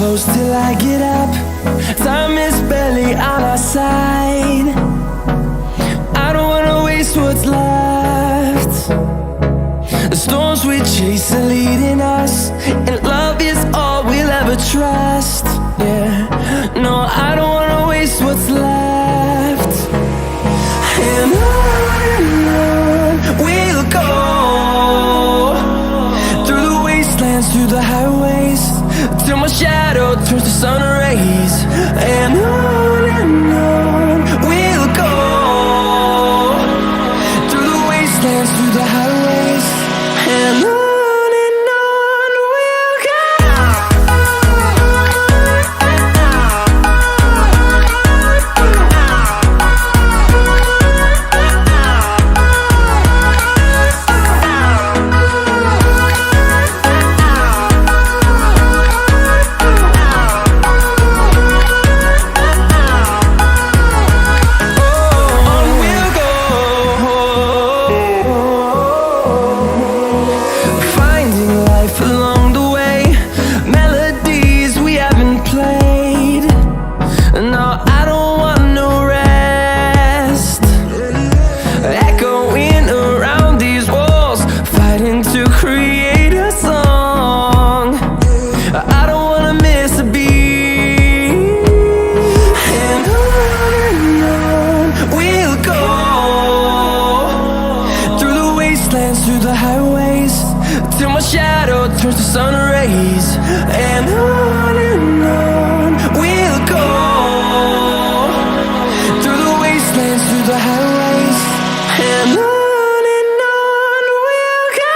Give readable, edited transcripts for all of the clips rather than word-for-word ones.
close till I get up. Time is barely on our side. I don't wanna waste what's left. The storms we chase are leading us, and love is all we'll ever trust. Yeah, no, I don't wanna waste what's left. And on we'll go, through the wastelands, through the highways, till my shadow turns to sun rays. And on we'll go, through the wastelands, through the highways, and on we'll go. Through the highways, till my shadow turns to sun rays. And on we'll go, through the wastelands, through the highways, and on we'll go.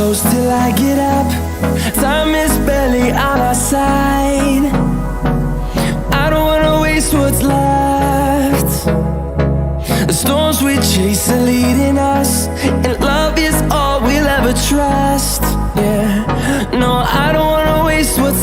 close till I get up. Time is barely on our side. I don't wanna waste what's left. The storms we chase are leading us, and love is all we'll ever trust. Yeah, no, I don't wanna waste what's left.